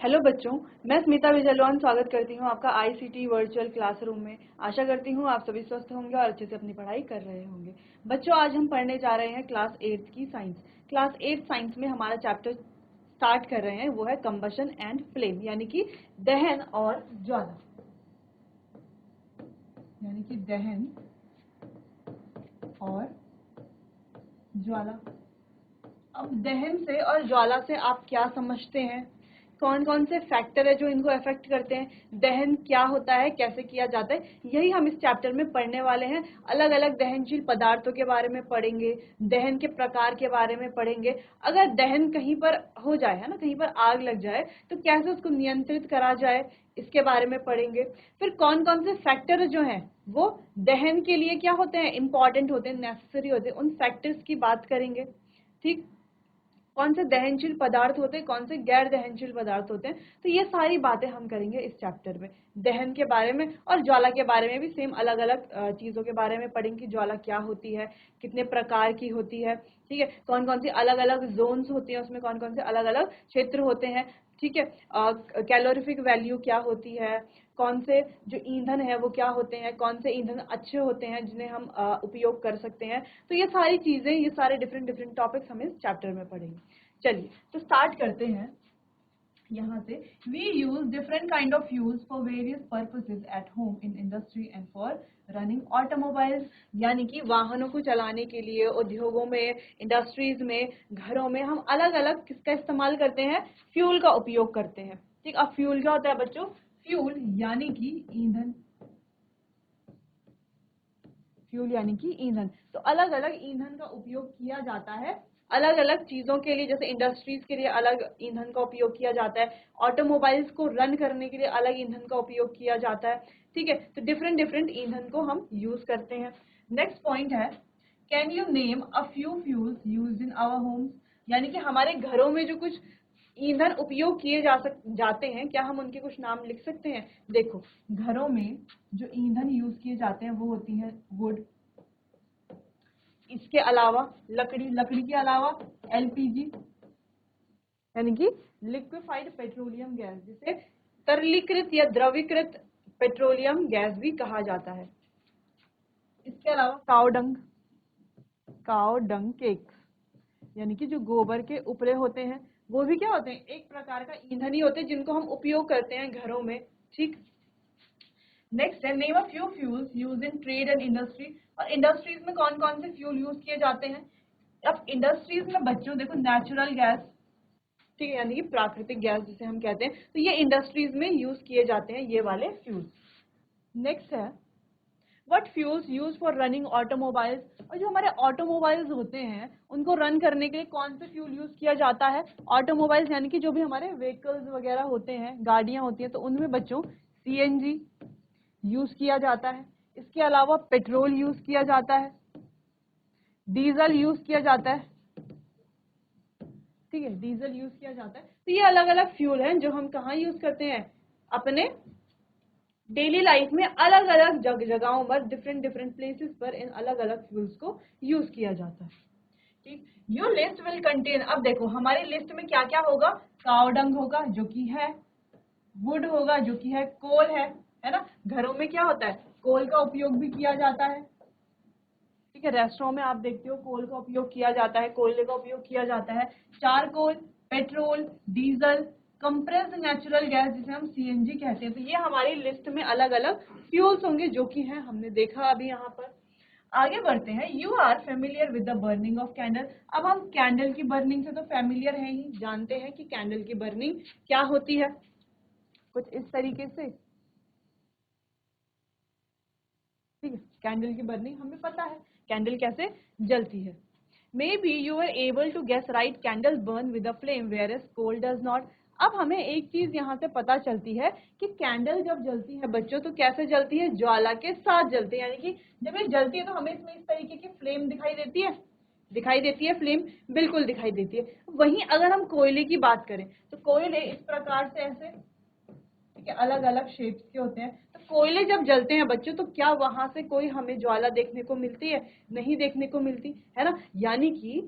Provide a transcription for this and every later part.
Hello बच्चों, मैं स्मिता विजयलवान स्वागत करती हूँ आपका आईसीटी वर्चुअल क्लासरूम में। आशा करती हूँ आप सभी स्वस्थ होंगे और अच्छे से अपनी पढ़ाई कर रहे होंगे। बच्चों, आज हम पढ़ने जा रहे हैं क्लास 8 की साइंस। क्लास 8 साइंस में हमारा चैप्टर स्टार्ट कर रहे हैं, वो है कंबशन एंड फ्लेम, यानी कि दहन और ज्वाला। यानी कि दहन और ज्वाला। अब दहन से और ज्वाला से आप क्या समझते हैं? कौन कौन से फैक्टर है जो इनको अफेक्ट करते हैं? दहन क्या होता है, कैसे किया जाता है, यही हम इस चैप्टर में पढ़ने वाले हैं। अलग अलग दहनशील पदार्थों के बारे में पढ़ेंगे, दहन के प्रकार के बारे में पढ़ेंगे। अगर दहन कहीं पर हो जाए, है ना, कहीं पर आग लग जाए तो कैसे उसको नियंत्रित करा जाए, इसके बारे में पढ़ेंगे। फिर कौन कौन से फैक्टर जो हैं वो दहन के लिए क्या होते हैं, इंपॉर्टेंट होते हैं, नेसेसरी होते हैं, उन फैक्टर्स की बात करेंगे। ठीक, कौन से दहनशील पदार्थ होते हैं, कौन से गैर दहनशील पदार्थ होते हैं, तो ये सारी बातें हम करेंगे इस चैप्टर में। दहन के बारे में और ज्वाला के बारे में भी सेम अलग अलग चीज़ों के बारे में पढ़ेंगे कि ज्वाला क्या होती है, कितने प्रकार की होती है, ठीक है, कौन कौन सी अलग अलग जोन्स होती हैं, उसमें कौन कौन से अलग अलग क्षेत्र होते हैं, ठीक है, कैलोरीफिक वैल्यू क्या होती है, कौन से जो ईंधन है वो क्या होते हैं, कौन से ईंधन अच्छे होते हैं जिन्हें हम उपयोग कर सकते हैं। तो ये सारी चीज़ें, ये सारे डिफरेंट डिफरेंट टॉपिक्स हम इस चैप्टर में पढ़ेंगे। चलिए तो स्टार्ट करते हैं यहाँ से। We use different kind of fuels for various purposes at home, in industry and for running automobiles. यानी कि वाहनों को चलाने के लिए उद्योगों में, इंडस्ट्रीज में, घरों में हम अलग अलग किसका इस्तेमाल करते हैं? फ्यूल का उपयोग करते हैं। ठीक, अब फ्यूल क्या होता है बच्चों? फ्यूल यानी कि ईंधन। फ्यूल यानी कि ईंधन। तो अलग अलग ईंधन का उपयोग किया जाता है अलग अलग चीजों के लिए। जैसे इंडस्ट्रीज के लिए अलग ईंधन का उपयोग किया जाता है, ऑटोमोबाइल्स को रन करने के लिए अलग ईंधन का उपयोग किया जाता है। ठीक है, तो डिफरेंट डिफरेंट ईंधन को हम यूज करते हैं। नेक्स्ट पॉइंट है, can you name a few fuels used in our homes. यानी कि हमारे घरों में जो कुछ ईंधन उपयोग किए जाते हैं, क्या हम उनके कुछ नाम लिख सकते हैं? देखो, घरों में जो ईंधन यूज किए जाते हैं वो होती है वुड। इसके अलावा लकड़ी, लकड़ी के अलावा एलपीजी यानी कि लिक्विफाइड पेट्रोलियम गैस, जिसे तरलीकृत या द्रवीकृत पेट्रोलियम गैस भी कहा जाता है। इसके अलावा काव डंग केक्स, यानी कि जो गोबर के उपले होते हैं वो भी क्या होते हैं? एक प्रकार का ईंधन ही होते हैं जिनको हम उपयोग करते हैं घरों में। ठीक, नेक्स्ट है, name a few fuels use in trade and industry. और इंडस्ट्रीज में कौन कौन से फ्यूल यूज किए जाते हैं? अब इंडस्ट्रीज में बच्चों देखो, नेचुरल गैस, ठीक है, यानी कि प्राकृतिक गैस जिसे हम कहते हैं, तो ये इंडस्ट्रीज में यूज किए जाते हैं ये वाले फ्यूल्स। नेक्स्ट है, what fuels use for running automobiles. और जो हमारे ऑटोमोबाइल्स होते हैं उनको रन करने के लिए कौन से फ्यूल यूज किया जाता है? ऑटोमोबाइल्स यानी कि जो भी हमारे व्हीकल्स वगैरह होते हैं, गाड़ियां होती हैं, तो उनमें बच्चों सीएनजी यूज किया जाता है। इसके अलावा पेट्रोल यूज किया जाता है, डीजल यूज किया जाता है। ठीक है, डीजल यूज किया जाता है। तो ये अलग अलग फ्यूल हैं जो हम कहाँ यूज करते हैं? अपने डेली लाइफ में अलग अलग जगहों पर, डिफरेंट डिफरेंट प्लेसेस पर इन अलग अलग फ्यूल्स को यूज किया जाता है। ठीक, योर लिस्ट विल कंटेन। अब देखो हमारी लिस्ट में क्या क्या होगा? काव डंग होगा जो कि है, वुड होगा जो कि है, कोल है ना, घरों में क्या होता है? कोल का उपयोग भी किया जाता है। ठीक है, रेस्टोरेंट में आप देखते हो कोल का उपयोग किया जाता है, कोयले का उपयोग किया जाता है। Charcoal, petrol, diesel, compressed natural gas जिसे हम सीएनजी कहते हैं। तो ये हमारी लिस्ट में अलग अलग फ्यूल्स होंगे जो कि हैं, हमने देखा अभी यहाँ पर। आगे बढ़ते हैं, you are familiar with the burning of candle. अब हम कैंडल की बर्निंग से तो फेमिलियर हैं ही, जानते हैं कि कैंडल की बर्निंग क्या होती है, कुछ इस तरीके से। ठीक है, कैंडल की बर्निंग हमें पता है, कैंडल कैसे जलती है। Maybe you are able to guess right, candle burn with a flame whereas coal does not. अब हमें एक चीज यहाँ से पता चलती है कि कैंडल जब जलती है बच्चों तो कैसे जलती है? ज्वाला के साथ जलती है। यानी कि जब ये जलती है तो हमें इसमें इस तरीके की फ्लेम दिखाई देती है फ्लेम, बिल्कुल दिखाई देती है। वहीं अगर हम कोयले की बात करें तो कोयले इस प्रकार से ऐसे, ठीक है, अलग अलग शेप्स के होते हैं। तो कोयले जब जलते हैं बच्चों तो क्या वहां से कोई हमें ज्वाला देखने को मिलती है? नहीं देखने को मिलती, है ना। यानी कि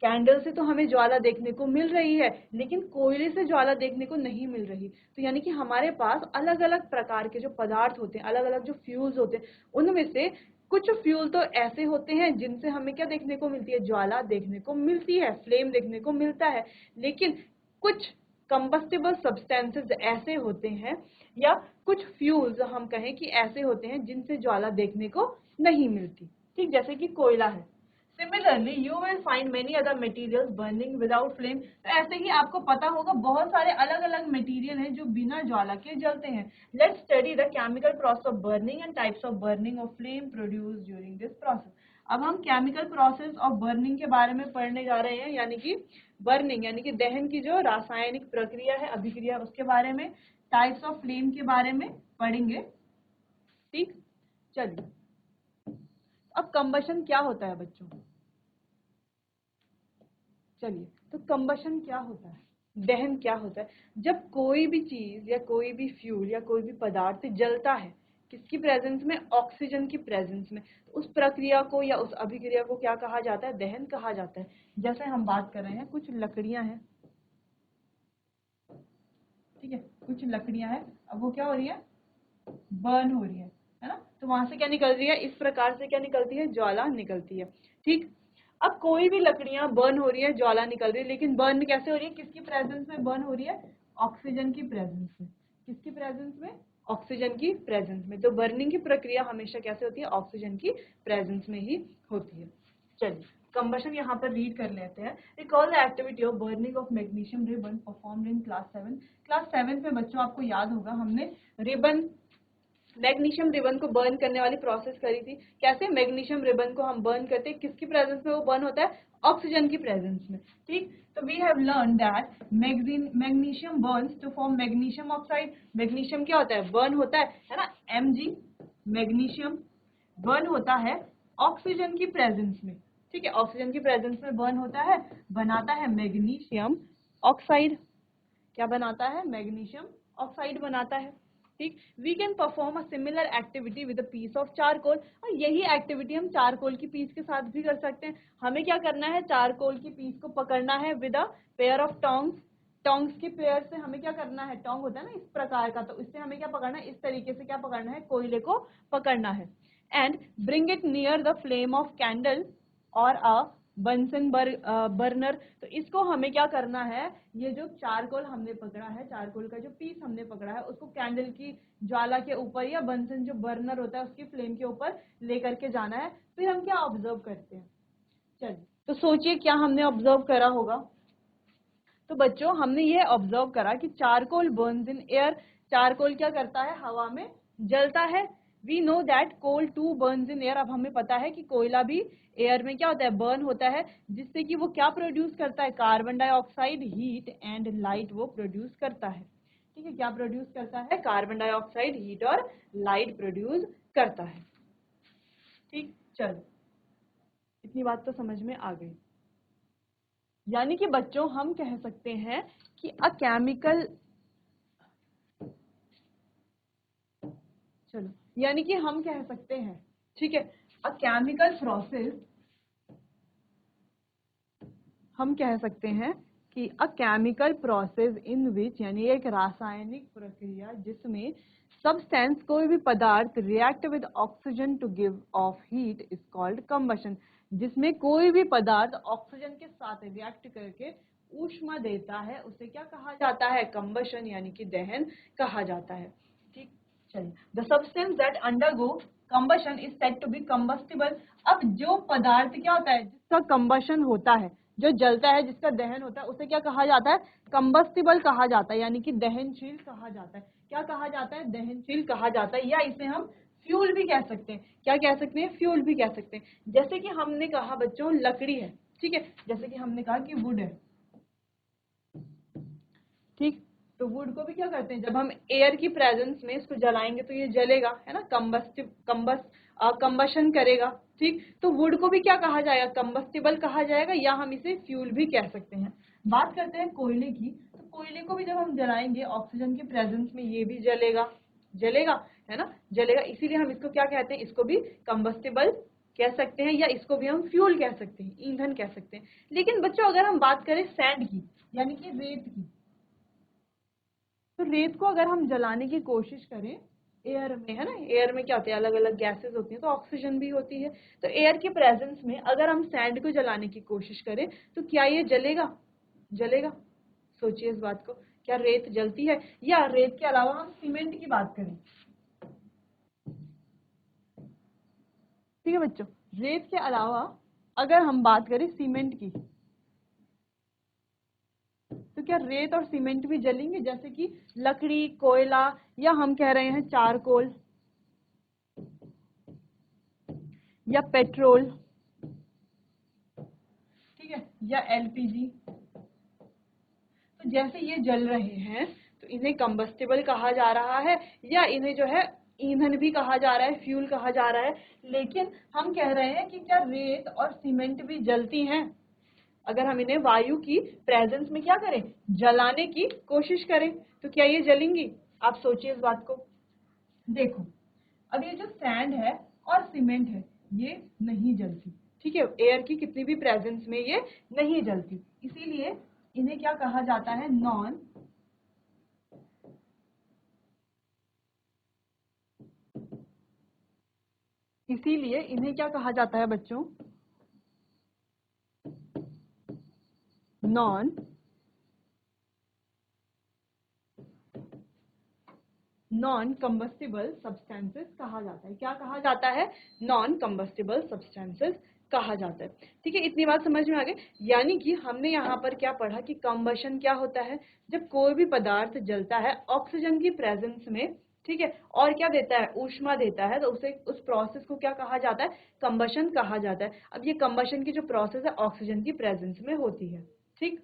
कैंडल से तो हमें ज्वाला देखने को मिल रही है, लेकिन कोयले से ज्वाला देखने को नहीं मिल रही। तो यानी कि हमारे पास अलग अलग प्रकार के जो पदार्थ होते हैं, अलग अलग जो फ्यूल्स होते हैं, उनमें से कुछ फ्यूल तो ऐसे होते हैं जिनसे हमें क्या देखने को मिलती है, ज्वाला देखने को मिलती है, फ्लेम देखने को मिलता है। लेकिन कुछ कंबस्टिबल सब्सटेंसेस ऐसे होते हैं, या कुछ फ्यूल्स हम कहें कि ऐसे होते हैं जिनसे ज्वाला देखने को नहीं मिलती, ठीक, जैसे कि कोयला है। Similarly, you will find many other materials burning without flame। तो ऐसे ही आपको पता होगा बहुत सारे अलग अलग मटेरियल हैं जो बिना ज्वाला के जलते हैं। Let's study the chemical process of burning and types of burning of flame produced during this process। अब हम केमिकल प्रोसेस ऑफ बर्निंग के बारे में पढ़ने जा रहे हैं, यानी कि बर्निंग यानी कि दहन की जो रासायनिक प्रक्रिया है, अभिक्रिया, उसके बारे में, टाइप्स ऑफ फ्लेम के बारे में पढ़ेंगे। ठीक, चलिए अब कंबशन क्या होता है बच्चों, चलिए तो कंबशन क्या होता है, दहन क्या होता है। जब कोई भी चीज या कोई भी फ्यूल या कोई भी पदार्थ जलता है, किसकी प्रेजेंस में, ऑक्सीजन की प्रेजेंस में, तो उस प्रक्रिया को या उस अभिक्रिया को क्या कहा जाता है, दहन कहा जाता है। जैसे हम बात कर रहे हैं, कुछ लकड़ियां हैं, ठीक है, कुछ लकड़ियां हैं, अब वो क्या हो रही है, बर्न हो रही है ना, तो वहां से क्या निकल रही है, इस प्रकार से क्या निकलती है, ज्वाला निकलती है। ठीक, अब कोई भी लकड़ियां बर्न हो रही है, ज्वाला निकल रही है, लेकिन बर्न कैसे हो रही है, किसकी प्रेजेंस में बर्न हो रही है, ऑक्सीजन की प्रेजेंस में। किसकी प्रेजेंस में, ऑक्सीजन की प्रेजेंस में। तो बर्निंग की प्रक्रिया हमेशा कैसे होती है, ऑक्सीजन की प्रेजेंस में ही होती है। चलिए कंबशन यहाँ पर रीड कर लेते हैं। Recall the activity of burning of magnesium ribbon performed in class 7। Class 7 में बच्चों आपको याद होगा हमने रिबन, मैग्नीशियम रिबन को बर्न करने वाली प्रोसेस करी थी। कैसे, मैग्नीशियम रिबन को हम बर्न करते हैं, किसकी प्रेजेंस में वो बर्न होता है, ऑक्सीजन की प्रेजेंस में। ठीक, तो we have learn that magnesium burns to form magnesium oxide. Magnesium क्या होता है, बर्न होता है ना, Mg, मैग्नीशियम बर्न होता है ऑक्सीजन की प्रेजेंस में। ठीक है, ऑक्सीजन की प्रेजेंस में बर्न होता है, बनाता है मैग्नीशियम ऑक्साइड। क्या बनाता है, मैग्नीशियम ऑक्साइड बनाता है। ठीक, we can perform a similar activity with a piece of charcoal. और यही एक्टिविटी हम चारकोल की पीस के साथ भी कर सकते हैं। हमें क्या करना है, चारकोल की पीस को पकड़ना है with a pair of tongs. Tongs के पेयर से हमें क्या करना है, टोंग होता है ना इस प्रकार का, तो इससे हमें क्या पकड़ना है, इस तरीके से क्या पकड़ना है, कोयले को पकड़ना है। And bring it near the flame of candle और अ बंसन बर्नर। तो इसको हमें क्या करना है, ये जो चारकोल हमने पकड़ा है, चारकोल का जो पीस हमने पकड़ा है, उसको कैंडल की ज्वाला के ऊपर या बंसन जो बर्नर होता है उसकी फ्लेम के ऊपर लेकर के जाना है। फिर हम क्या ऑब्जर्व करते हैं, चलिए तो सोचिए क्या हमने ऑब्जर्व करा होगा। तो बच्चों हमने ये ऑब्जर्व करा कि charcoal burns in air. Charcoal क्या करता है, हवा में जलता है। We know that coal too burns in air. अब हमें पता है कि कोयला भी एयर में क्या होता है, बर्न होता है, जिससे कि वो क्या प्रोड्यूस करता है, carbon dioxide, heat and light वो प्रोड्यूस करता है। ठीक है, क्या प्रोड्यूस करता है, कार्बन डाइऑक्साइड, हीट और लाइट प्रोड्यूस करता है। ठीक, चलो इतनी बात तो समझ में आ गई। यानी कि बच्चों हम कह सकते हैं कि अ केमिकल, चलो यानी कि हम कह सकते हैं, ठीक है, अ केमिकल प्रोसेस, हम कह सकते हैं कि अ केमिकल प्रोसेस इन विच, यानी एक रासायनिक प्रक्रिया जिसमें सब्सटेंस, कोई भी पदार्थ, react with oxygen to give off heat is called combustion. जिसमें कोई भी पदार्थ ऑक्सीजन के साथ रिएक्ट करके ऊष्मा देता है, उसे क्या कहा जाता है, कंबशन यानी कि दहन कहा जाता है। ठीक, चलिए, the substance that undergo combustion is said to be combustible. अब जो पदार्थ क्या होता है, जिसका कंबशन होता है, जो जलता है, जिसका दहन होता है, उसे क्या कहा जाता है, कंबस्टिबल कहा जाता है, यानी कि दहनशील कहा जाता है। क्या कहा जाता है, दहनशील कहा जाता है, या इसे हम फ्यूल भी कह सकते हैं। क्या कह सकते हैं, फ्यूल भी कह सकते हैं। जैसे कि हमने कहा बच्चों लकड़ी है, ठीक है, जैसे कि हमने कहा कि वुड है, ठीक, तो वुड को भी क्या करते हैं, जब हम एयर की प्रेजेंस में इसको जलाएंगे तो ये जलेगा, है ना, कंबशन करेगा। ठीक, तो वुड को भी क्या कहा जाएगा, कंबस्टिबल कहा जाएगा, या हम इसे फ्यूल भी कह सकते हैं। बात करते हैं कोयले की, तो कोयले को भी जब हम जलाएंगे ऑक्सीजन की प्रेजेंस में, ये भी जलेगा, जलेगा, है ना, जलेगा, इसीलिए हम इसको क्या कहते हैं, इसको भी कंबस्टिबल कह सकते हैं, या इसको भी हम फ्यूल कह सकते हैं, ईंधन कह सकते हैं। लेकिन बच्चों अगर हम बात करें सैंड की, यानी कि रेत की, तो रेत को अगर हम जलाने की कोशिश करें एयर में, है ना, एयर में क्या होते हैं, अलग अलग गैसेस होती हैं, तो ऑक्सीजन भी होती है। तो एयर के प्रेजेंस में अगर हम सैंड को जलाने की कोशिश करें तो क्या ये जलेगा? जलेगा? सोचिए इस बात को, क्या रेत जलती है? या रेत के अलावा हम सीमेंट की बात करें, ठीक है बच्चों, रेत के अलावा अगर हम बात करें सीमेंट की, तो क्या रेत और सीमेंट भी जलेंगे? जैसे कि लकड़ी, कोयला, या हम कह रहे हैं चारकोल, या पेट्रोल, ठीक है, या एलपीजी। तो जैसे ये जल रहे हैं तो इन्हें कंबस्टिबल कहा जा रहा है, या इन्हें जो है ईंधन भी कहा जा रहा है, फ्यूल कहा जा रहा है। लेकिन हम कह रहे हैं कि क्या रेत और सीमेंट भी जलती हैं? अगर हम इन्हें वायु की प्रेजेंस में क्या करें, जलाने की कोशिश करें, तो क्या ये जलेंगी? आप सोचिए इस बात को। देखो, अब ये जो सैंड है और सीमेंट है ये नहीं जलती, ठीक है, एयर की कितनी भी प्रेजेंस में ये नहीं जलती, इसीलिए इन्हें क्या कहा जाता है, इसीलिए इन्हें क्या कहा जाता है बच्चों, नॉन नॉन कंबस्टिबल सब्सटेंसेस कहा जाता है। क्या कहा जाता है? नॉन कंबस्टिबल सब्सटेंसेस कहा जाता है। ठीक है, इतनी बात समझ में आ गई। यानी कि हमने यहाँ पर क्या पढ़ा कि कंबशन क्या होता है, जब कोई भी पदार्थ जलता है ऑक्सीजन की प्रेजेंस में, ठीक है, और क्या देता है, ऊष्मा देता है, तो उसे उस प्रोसेस को क्या कहा जाता है, कंबशन कहा जाता है। अब ये कंबशन की जो प्रोसेस है ऑक्सीजन की प्रेजेंस में होती है। ठीक,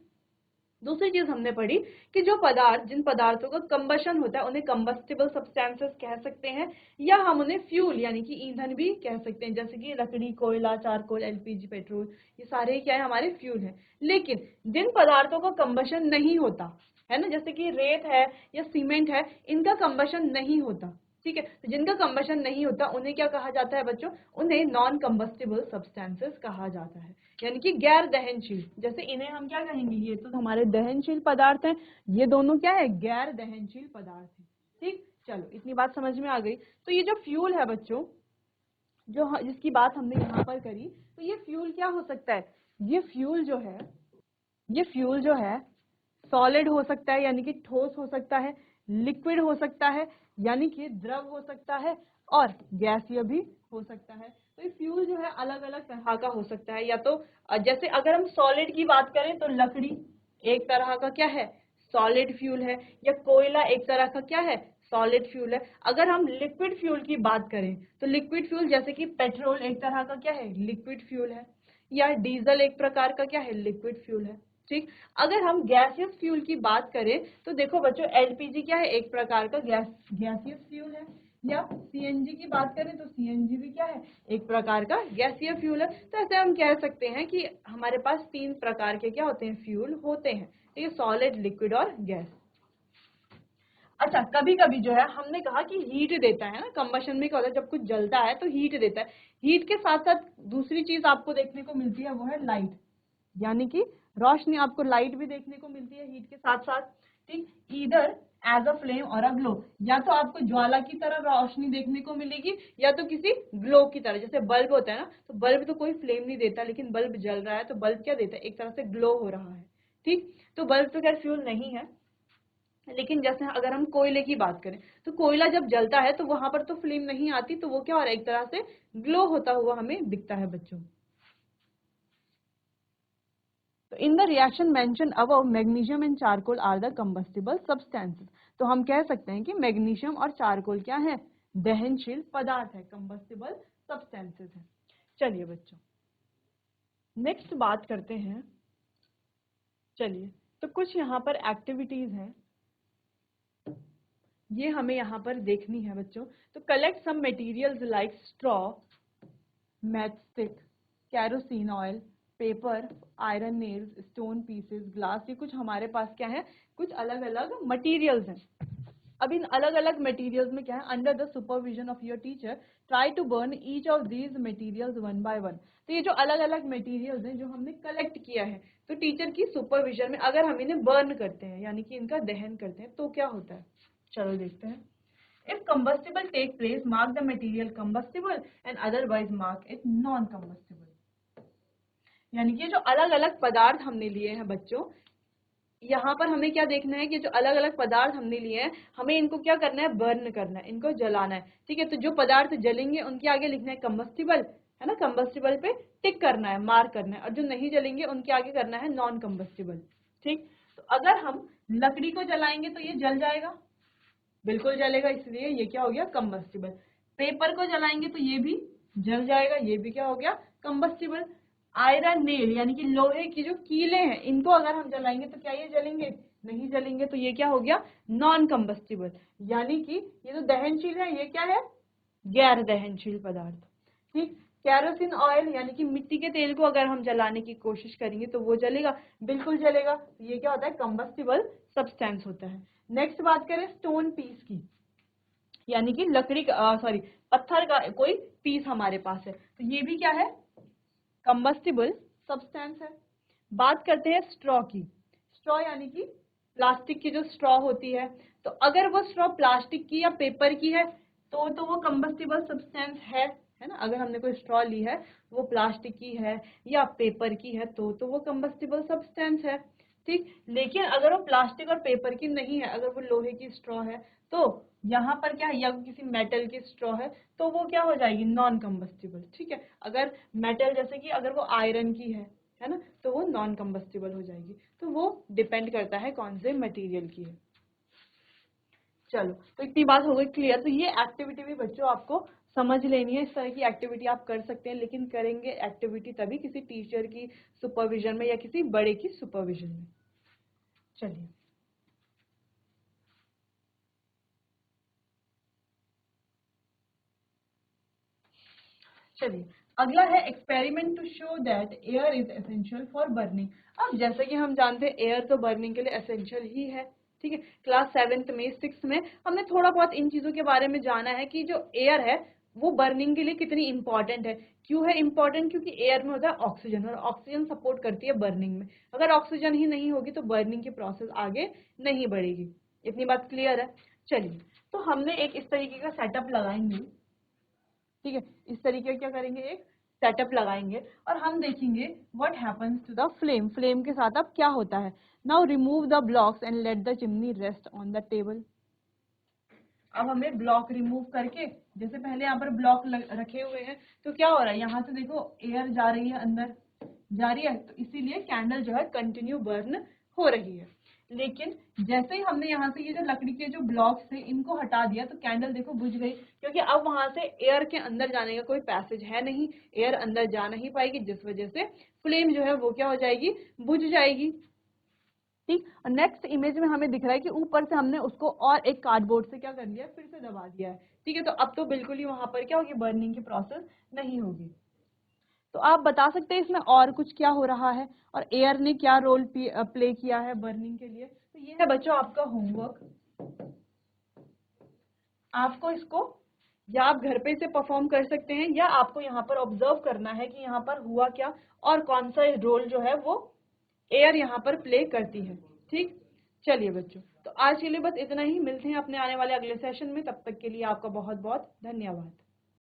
दूसरी चीज हमने पढ़ी कि जो पदार्थ, जिन पदार्थों का कंबशन होता है उन्हें कंबस्टिबल सब्सटेंसेस कह सकते हैं, या हम उन्हें फ्यूल यानी कि ईंधन भी कह सकते हैं, जैसे कि लकड़ी, कोयला, चारकोल, एलपीजी, पेट्रोल, ये सारे क्या है, हमारे फ्यूल हैं। लेकिन जिन पदार्थों का कंबशन नहीं होता है ना, जैसे कि रेत है या सीमेंट है, इनका कंबशन नहीं होता, ठीक है, तो जिनका कंबशन नहीं होता उन्हें क्या कहा जाता है बच्चों, उन्हें नॉन कंबस्टिबल सब्सटेंसेस कहा जाता है, यानी कि गैर दहनशील। जैसे इन्हें हम क्या कहेंगे, ये तो हमारे दहनशील पदार्थ हैं, ये दोनों क्या है, गैर दहनशील पदार्थ हैं। ठीक, चलो इतनी बात समझ में आ गई। तो ये जो फ्यूल है बच्चों, जो जिसकी बात हमने यहाँ पर करी, तो ये फ्यूल क्या हो सकता है, ये फ्यूल जो है, ये फ्यूल जो है सॉलिड हो सकता है यानी कि ठोस हो सकता है, लिक्विड हो सकता है यानी कि द्रव हो सकता है, और गैसीय भी हो सकता है। तो ये फ्यूल जो है अलग अलग तरह का हो सकता है, या तो जैसे अगर हम सॉलिड की बात करें तो लकड़ी एक तरह का क्या है, सॉलिड फ्यूल है, या कोयला एक तरह का क्या है, सॉलिड फ्यूल है। अगर हम लिक्विड फ्यूल की बात करें तो लिक्विड फ्यूल जैसे कि पेट्रोल एक तरह का क्या है, लिक्विड फ्यूल है, या डीजल एक प्रकार का क्या है, लिक्विड फ्यूल है। ठीक, अगर हम गैसियस फ्यूल की बात करें तो देखो बच्चों, एलपीजी क्या है, एक प्रकार का गैसियस फ्यूल है, या सीएनजी की बात करें तो सीएनजी भी क्या है, एक प्रकार का गैसीय फ्यूल है। तो ऐसे हम कह सकते हैं कि हमारे पास तीन प्रकार के क्या होते हैं, फ्यूल होते हैं, ठीक है, सॉलिड, लिक्विड और गैस। अच्छा, कभी कभी जो है हमने कहा कि हीट देता है ना, कंबशन में क्या होता है, जब कुछ जलता है तो हीट देता है। हीट के साथ साथ दूसरी चीज आपको देखने को मिलती है, वो है लाइट, यानी कि रोशनी, आपको लाइट भी देखने को मिलती है हीट के साथ साथ। ठीक, ईदर एज अ फ्लेम और अ ग्लो, या तो आपको ज्वाला की तरह रोशनी देखने को मिलेगी, या तो किसी ग्लो की तरह, जैसे बल्ब होता है ना, तो बल्ब तो कोई फ्लेम नहीं देता, लेकिन बल्ब जल रहा है तो बल्ब क्या देता है, एक तरह से ग्लो हो रहा है। ठीक, तो बल्ब तो खैर फ्यूल नहीं है, लेकिन जैसे अगर हम कोयले की बात करें तो कोयला जब जलता है तो वहां पर तो फ्लेम नहीं आती, तो वो क्या हो रहा है, एक तरह से ग्लो होता हुआ हमें दिखता है बच्चों। तो in the reaction mention above, magnesium and charcoal are the combustible substances. तो हम कह सकते हैं कि मैग्नीशियम और चारकोल क्या है, दहनशील पदार्थ है, कंबस्टिबल सब्सटेंसेस है। चलिए बच्चों, नेक्स्ट बात करते हैं। चलिए, तो कुछ यहाँ पर एक्टिविटीज हैं, ये हमें यहाँ पर देखनी है बच्चों। तो collect some materials like straw, matchstick, kerosene oil, paper, iron nails, stone pieces, glass, ये कुछ हमारे पास क्या है, कुछ अलग अलग मटेरियल्स हैं। अब इन अलग अलग मटेरियल्स में क्या है, under the supervision of your teacher try to burn each of these materials one by one. तो ये जो अलग अलग मटेरियल्स हैं जो हमने कलेक्ट किया है, तो टीचर की सुपरविजन में अगर हम इन्हें बर्न करते हैं यानी कि इनका दहन करते हैं तो क्या होता है, चलो देखते हैं। If combustible take place, mark the material combustible and otherwise mark it non combustible। यानी कि जो अलग अलग पदार्थ हमने लिए हैं बच्चों, यहाँ पर हमें क्या देखना है कि जो अलग अलग पदार्थ हमने लिए हैं हमें इनको क्या करना है, बर्न करना है, इनको जलाना है। ठीक है, तो जो पदार्थ जलेंगे उनके आगे लिखना है कंबस्टिबल, है ना, कंबस्टिबल पे टिक करना है, मार्क करना है, और जो नहीं जलेंगे उनके आगे करना है नॉन कंबस्टिबल। ठीक, तो अगर हम लकड़ी को जलाएंगे तो ये जल जाएगा, बिल्कुल जलेगा, इसलिए ये क्या हो गया, कंबस्टिबल। पेपर को जलाएंगे तो ये भी जल जाएगा, ये भी क्या हो गया, कंबस्टिबल। आयरन नेल यानी कि लोहे की जो कीले हैं इनको अगर हम जलाएंगे तो क्या ये जलेंगे, नहीं जलेंगे, तो ये क्या हो गया, नॉन कंबस्टिबल। यानी कि ये जो दहनशील है ये क्या है, गैर दहनशील पदार्थ। ठीक, कैरोसिन ऑयल यानी कि मिट्टी के तेल को अगर हम जलाने की कोशिश करेंगे तो वो जलेगा, बिल्कुल जलेगा, ये क्या होता है, कंबस्टिबल सब्सटेंस होता है। नेक्स्ट बात करें स्टोन पीस की, यानी कि लकड़ी का सॉरी पत्थर का कोई पीस हमारे पास है, तो ये भी क्या है, कंबस्टिबल सब्सटेंस है। बात करते हैं स्ट्रॉ की। स्ट्रॉ यानी कि प्लास्टिक की जो स्ट्रॉ होती है, तो अगर वो स्ट्रॉ प्लास्टिक की या पेपर की है तो वो कंबस्टिबल सब्सटेंस है ना। अगर हमने कोई स्ट्रॉ ली है वो प्लास्टिक की है या पेपर की है तो वो कंबस्टिबल सब्सटेंस है। ठीक, लेकिन अगर वो प्लास्टिक और पेपर की नहीं है, अगर वो लोहे की स्ट्रॉ है तो यहाँ पर क्या है, या किसी मेटल की स्ट्रॉ है तो वो क्या हो जाएगी, नॉन कंबस्टिबल। ठीक है, अगर मेटल जैसे कि अगर वो आयरन की है ना, तो वो नॉन कंबस्टिबल हो जाएगी। तो वो डिपेंड करता है कौन से मटेरियल की है। चलो, तो इतनी बात हो गई क्लियर। तो ये एक्टिविटी भी बच्चों आपको समझ लेनी है। इस तरह की एक्टिविटी आप कर सकते हैं, लेकिन करेंगे एक्टिविटी तभी किसी टीचर की सुपरविजन में या किसी बड़े की सुपरविजन में। चलिए, अगला है experiment to show that air is essential for burning. अब जैसे कि हम जानते हैं एयर तो बर्निंग के लिए एसेंशियल ही है। ठीक है, क्लास 7th में 6th में हमने थोड़ा बहुत इन चीजों के बारे में जाना है कि जो एयर है वो बर्निंग के लिए कितनी इंपॉर्टेंट है। क्यों है इंपॉर्टेंट, क्योंकि एयर में होता है ऑक्सीजन और ऑक्सीजन सपोर्ट करती है बर्निंग में। अगर ऑक्सीजन ही नहीं होगी तो बर्निंग की प्रोसेस आगे नहीं बढ़ेगी। इतनी बात क्लियर है। चलिए, तो हमने एक इस तरीके का सेटअप लगाएंगे। ठीक है, इस तरीके का क्या करेंगे, एक सेटअप लगाएंगे और हम देखेंगे what happens to the flame. Flame के साथ अब क्या होता है। Now remove the blocks and let the chimney rest on the table. अब हमें ब्लॉक रिमूव करके, जैसे पहले यहाँ पर ब्लॉक रखे हुए हैं तो क्या हो रहा है, यहाँ से देखो एयर जा रही है अंदर, जा रही है, तो इसीलिए कैंडल जो है कंटिन्यू बर्न हो रही है। लेकिन जैसे ही हमने यहाँ से ये जो लकड़ी के जो ब्लॉक्स थे इनको हटा दिया तो कैंडल देखो बुझ गई, क्योंकि अब वहां से एयर के अंदर जाने का कोई पैसेज है नहीं, एयर अंदर जा नहीं पाएगी, जिस वजह से फ्लेम जो है वो क्या हो जाएगी, बुझ जाएगी। ठीक, और नेक्स्ट इमेज में हमें दिख रहा है कि ऊपर से हमने उसको और एक कार्डबोर्ड से क्या कर दिया है, फिर से दबा दिया है। ठीक है, तो अब तो बिल्कुल ही वहां पर क्या होगी, बर्निंग की प्रोसेस नहीं होगी। तो आप बता सकते हैं इसमें और कुछ क्या हो रहा है और एयर ने क्या रोल प्ले किया है बर्निंग के लिए। तो ये है बच्चों आपका होमवर्क। आपको इसको या आप घर पे इसे परफॉर्म कर सकते हैं या आपको यहाँ पर ऑब्जर्व करना है कि यहाँ पर हुआ क्या और कौन सा रोल जो है वो एयर यहाँ पर प्ले करती है। ठीक, चलिए बच्चों, तो आज के लिए बस इतना ही। मिलते हैं अपने आने वाले अगले सेशन में, तब तक के लिए आपका बहुत बहुत धन्यवाद।